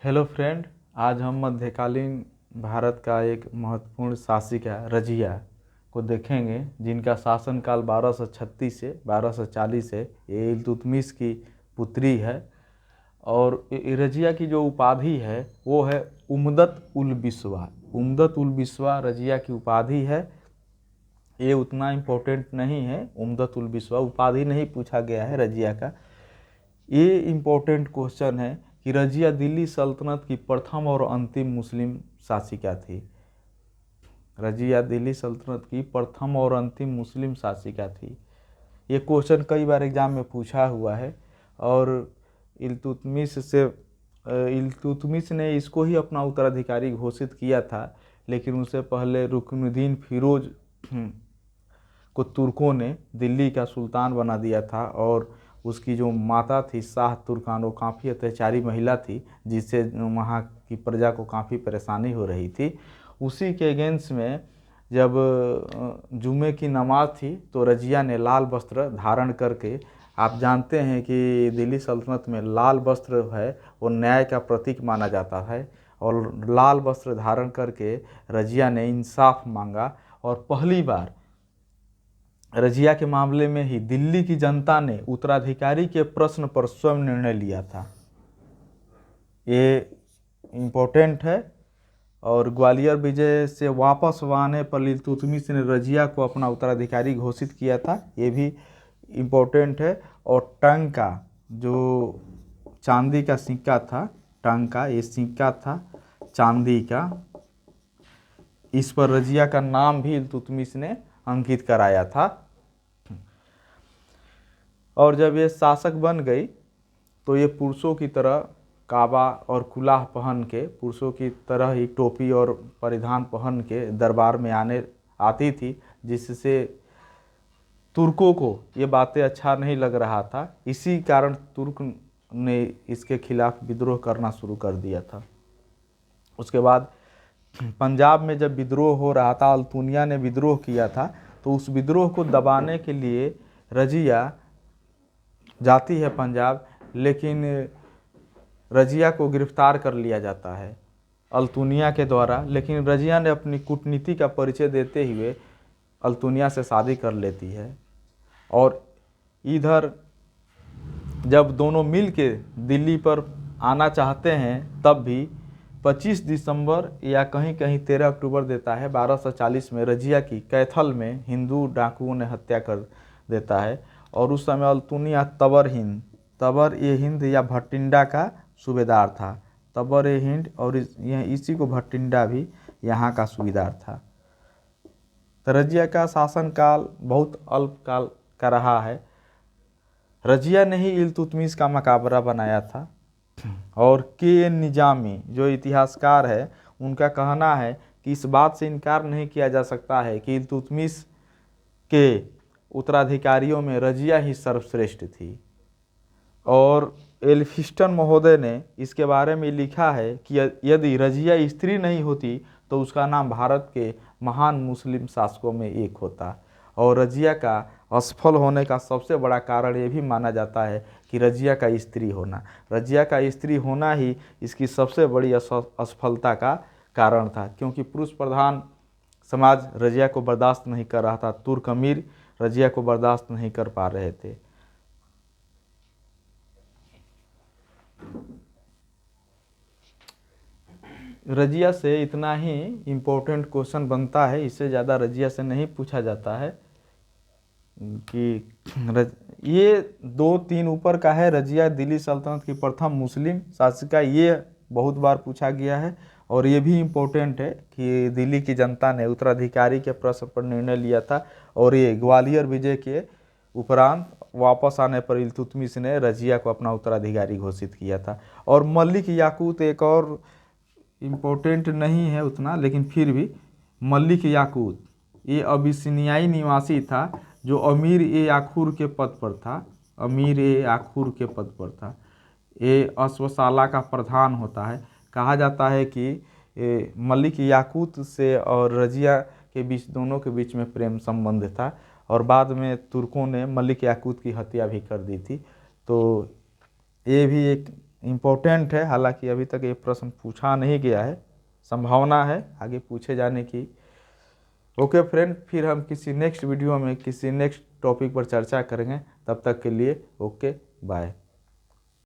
Hello friend, आज हम मध्यकालीन भारत का एक महत्वपूर्ण शासिका रजिया को देखेंगे, जिनका शासनकाल 1236 से 1240 है। ये इल्तुतमिश की पुत्री है और रजिया की जो उपाधि है वो है उम्दत उल बिस्वा। उम्दत उल बिस्वा रजिया की उपाधि है। ये उतना इम्पोर्टेंट नहीं है, उम्दत उल बिस्वा उपाधि नहीं पूछा गया है रजिया का। ये इम्पोर्टेंट क्वेश्चन है कि रजिया दिल्ली सल्तनत की प्रथम और अंतिम मुस्लिम शासिका थी। रजिया दिल्ली सल्तनत की प्रथम और अंतिम मुस्लिम शासिका थी। ये क्वेश्चन कई बार एग्जाम में पूछा हुआ है और इल्तुतमिश ने इसको ही अपना उत्तराधिकारी घोषित किया था, लेकिन उससे पहले रुकनुद्दीन फिरोज को तुर्कों ने दिल्ली का सुल्तान बना दिया था और उसकी जो माता थी शाह तुर्कान, वो काफ़ी अत्याचारी महिला थी, जिससे वहाँ की प्रजा को काफ़ी परेशानी हो रही थी। उसी के अगेंस्ट में जब जुमे की नमाज थी तो रजिया ने लाल वस्त्र धारण करके, आप जानते हैं कि दिल्ली सल्तनत में लाल वस्त्र है वो न्याय का प्रतीक माना जाता है, और लाल वस्त्र धारण करके रजिया ने इंसाफ मांगा और पहली बार रजिया के मामले में ही दिल्ली की जनता ने उत्तराधिकारी के प्रश्न पर स्वयं निर्णय लिया था। ये इम्पोर्टेंट है। और ग्वालियर विजय से वापस आने पर इल्तुतमिश ने रजिया को अपना उत्तराधिकारी घोषित किया था, ये भी इम्पोर्टेंट है। और टंका, जो चांदी का सिक्का था, टंका ये सिक्का था चांदी का, इस पर रजिया का नाम भी इल्तुतमिश ने अंकित कराया था। और जब ये शासक बन गई तो ये पुरुषों की तरह काबा और कुलाह पहन के, पुरुषों की तरह ही टोपी और परिधान पहन के दरबार में आती थी, जिससे तुर्कों को ये बातें अच्छा नहीं लग रहा था। इसी कारण तुर्क ने इसके खिलाफ विद्रोह करना शुरू कर दिया था। उसके बाद पंजाब में जब विद्रोह हो रहा था, अल्तुनिया ने विद्रोह किया था, तो उस विद्रोह को दबाने के लिए रजिया जाती है पंजाब, लेकिन रजिया को गिरफ्तार कर लिया जाता है अल्तुनिया के द्वारा। लेकिन रजिया ने अपनी कूटनीति का परिचय देते हुए अल्तुनिया से शादी कर लेती है। और इधर जब दोनों मिल के दिल्ली पर आना चाहते हैं, तब भी 25 दिसंबर या कहीं कहीं 13 अक्टूबर देता है 1240 में रजिया की कैथल में हिंदू डाकुओं ने हत्या कर देता है। और उस समय अल्तुनिया तबर ए हिंद या भटिंडा का सूबेदार था। तबर ए हिंद और इसी को भटिंडा भी यहाँ का सूबेदार था। तो रजिया का शासनकाल बहुत अल्प काल का रहा है। रजिया ने ही इल्तुतमिश का मकबरा बनाया था। और के निजामी जो इतिहासकार है, उनका कहना है कि इस बात से इनकार नहीं किया जा सकता है कि इल्तुतमिश के उत्तराधिकारियों में रजिया ही सर्वश्रेष्ठ थी। और एल्फिस्टन महोदय ने इसके बारे में लिखा है कि यदि रजिया स्त्री नहीं होती तो उसका नाम भारत के महान मुस्लिम शासकों में एक होता। और रजिया का असफल होने का सबसे बड़ा कारण ये भी माना जाता है कि रजिया का स्त्री होना ही इसकी सबसे बड़ी असफलता का कारण था, क्योंकि पुरुष प्रधान समाज रजिया को बर्दाश्त नहीं कर रहा था। तुर्क अमीर रजिया को बर्दाश्त नहीं कर पा रहे थे। रजिया से इतना ही इम्पोर्टेंट क्वेश्चन बनता है, इससे ज़्यादा रजिया से नहीं पूछा जाता है। कि ये 2-3 ऊपर का है, रजिया दिल्ली सल्तनत की प्रथम मुस्लिम शासिका, ये बहुत बार पूछा गया है। और ये भी इम्पोर्टेंट है कि दिल्ली की जनता ने उत्तराधिकारी के प्रश्न पर निर्णय लिया था, और ये ग्वालियर विजय के उपरांत वापस आने पर इल्तुतमिश ने रजिया को अपना उत्तराधिकारी घोषित किया था। और मलिक याकूत एक और इम्पोर्टेंट नहीं है उतना, लेकिन फिर भी मलिक याकूत ये अबिसिनियाई निवासी था, जो अमीर ए आखुर के पद पर था। ये अश्वशाला का प्रधान होता है। कहा जाता है कि मलिक याकूत से और रजिया के बीच, दोनों के बीच में प्रेम संबंध था, और बाद में तुर्कों ने मलिक याकूत की हत्या भी कर दी थी। तो ये भी एक इम्पोर्टेंट है। हालांकि अभी तक ये प्रश्न पूछा नहीं गया है, संभावना है आगे पूछे जाने की। ओके फ्रेंड, फिर हम किसी नेक्स्ट वीडियो में किसी नेक्स्ट टॉपिक पर चर्चा करेंगे। तब तक के लिए ओके बाय।